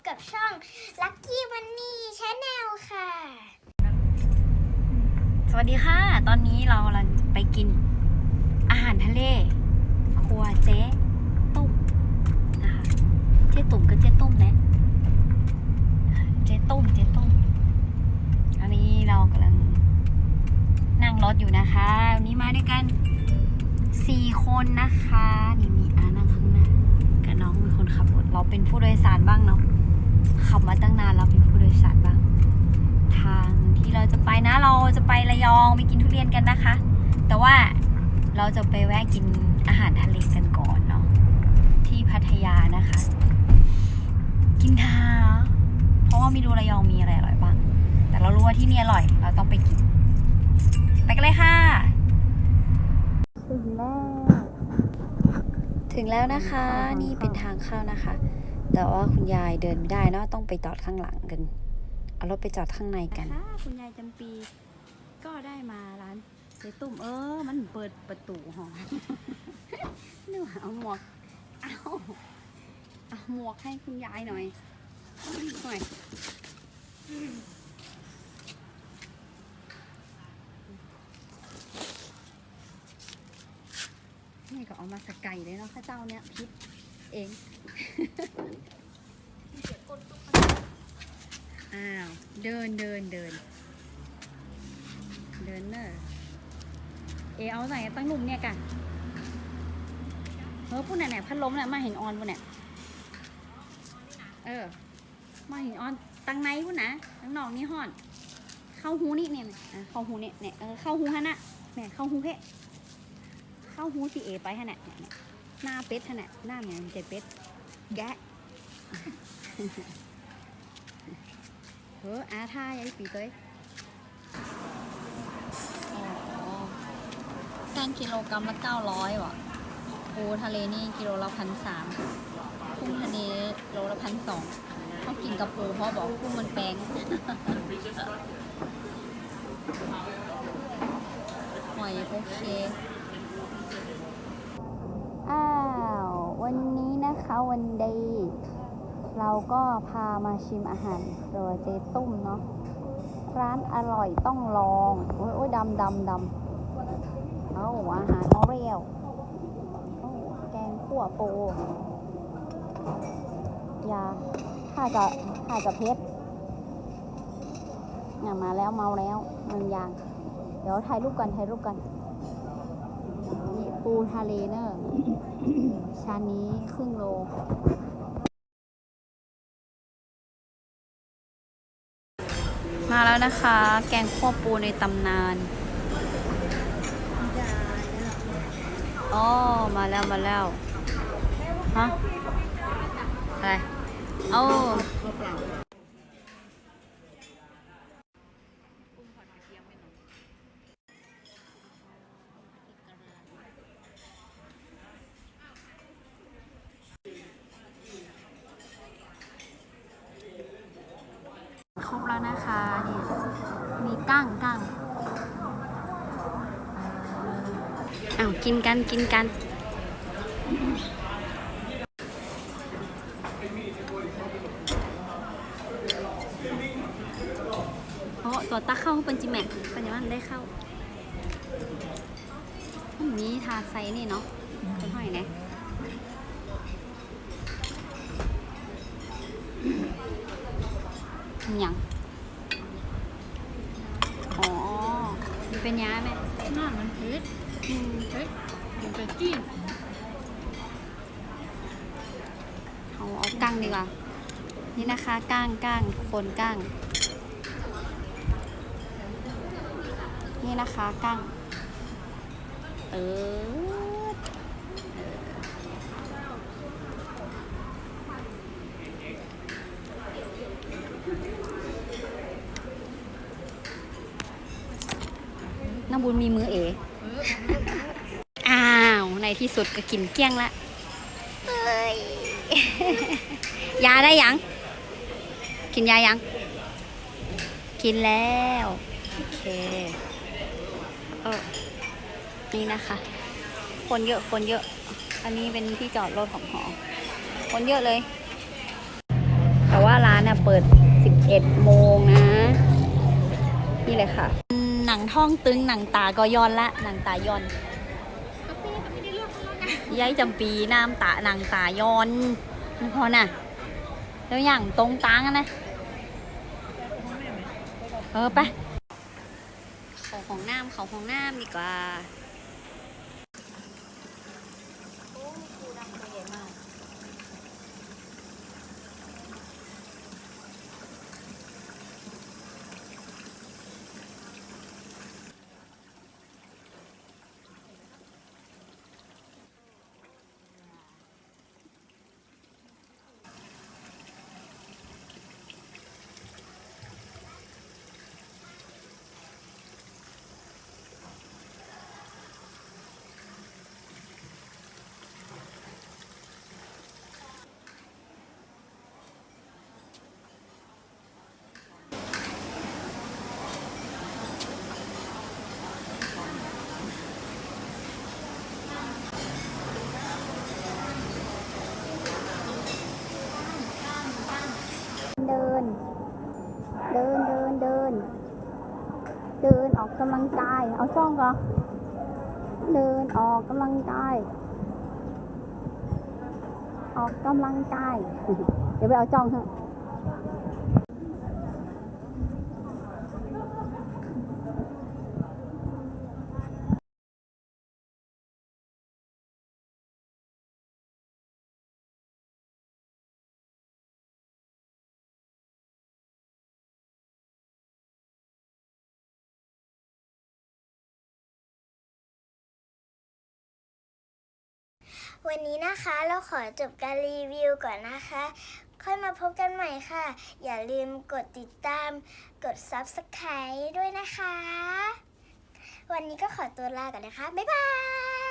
กับช่อง Lucky Money Channel ค่ะ สวัสดีค่ะ ตอนนี้เรากำลังไปกินอาหารทะเลครัวเจ๊ตุ้มนะคะเจ๊ตุ่มกับเจ๊ตุ้มนะเจ๊ตุ้มอันนี้เรากำลังนั่งรถอยู่นะคะวันนี้มาด้วยกัน4 คนนะคะนี่มีนั่งข้างหน้ากับน้องเป็นคนขับรถเราเป็นผู้โดยสารบ้างเนาะขับมาตั้งนานเราเป็นผู้โดยสารบ้างทางที่เราจะไปนะเราจะไประยองไปกินทุเรียนกันนะคะแต่ว่าเราจะไปแวะกินอาหารทะเลกันก่อนเนาะที่พัทยานะคะกินทาเพราะว่าไม่รู้ระยองมีอะไรอร่อยบ้างแต่เรารู้ว่าที่นี่อร่อยเราต้องไปกินไปกันเลยค่ะถึงแล้วนะคะนี่เป็นทางเข้านะคะแต่ว่าคุณยายเดินไม่ได้เนาะต้องไปจอดข้างหลังกันเอารถไปจอดข้างในกันคุณยายจำปีก็ได้มาร้านเจ๊ตุ้มมันเปิดประตูหอนึกว่าเอาหมวกเอาหมวกให้คุณยายหน่อยนี่ก็เอามาสไก่เลยเนาะข้าเจ้าเนี่ยพิษเองอ้าวเดินเนอะเอาใส่ตั้งหนุ่มเนี่ยกันพูดไหนพัดลมเนี่ยมาเห็นออนพูดเนี่ยมาเห็นออนตั้งในพูดนะตั้งนอกนี่ห่อนเข้าหูนี่เนี่ยเข้าหูเนี่ยเข้าหูฮะนะเนี่ยเข้าหูเพะเข้าหูที่เอไปฮะเนี่ยหน้าเป็ดฮะเนี่ยหน้าเหมือนเจเป็ดแกะอาท่ายายปีเต้ยแซนกิโลกรัมละ900ว่ะปูทะเลนี่กิโลละ1,300กุ้งทะเลโลละ1,200เขากินกับปูเพราะบอกกุ้งมันแพงหอยโอเควันนี้นะคะวันดีเราก็พามาชิมอาหารครัวเจ๊ตุ้มเนาะร้านอร่อยต้องลองโอ้ยดำอาหารออเรียวแกงขั่วปูยาถ้าจะเพชรเนี่ยมาแล้วเมาแล้ว1 อย่างเดี๋ยวถ่ายรูปกันนี่ปูทะเลเนอะชานนี้ครึ่งโลมาแล้วนะคะแกงคั่วปูในตำนานมาแล้วฮะอะไรครบแล้วนะคะนี่มีกั้งกินกันตัวตักเข้าเป็นจิแม็กเป็นยังไงได้เข้านี้ทาไซนี่เนาะเป็นหอยนะยังเป็นย้าไหมหน้ามันเผ็ดมันเป็นจี้เอากั้งดีกว่านี่นะคะก้างคนก้างนี่นะคะกั้งน้ำบุญมีมือในที่สุดก็กินเกลี้ยงละยาได้ยังกินยายังกินแล้วโอเคนี่นะคะคนเยอะอันนี้เป็นที่จอดรถของหอคนเยอะเลยแต่ว่า น่ะเปิด 11 โมงนะ นี่เลยค่ะ หนังท้องตึงหนังตาก็ย้อนละหนังตาย้อนยายจำปีน้ำตาหนังตาย้อนพอน่ะแล้วอย่างตรงกลางอะนะไปเขาของน้ำดีกว่าโอ้ปูดำตัวใหญ่มากเดินออกกำลังกายเอาช่องก่อนเดินออกกำลังกายเดี๋ยวไปเอาจ้องเถอะวันนี้นะคะเราขอจบการรีวิวก่อนนะคะ ค่อยมาพบกันใหม่ค่ะ อย่าลืมกดติดตามกด Subscribe ด้วยนะคะ วันนี้ก็ขอตัวลาก่อนนะคะ บ๊ายบาย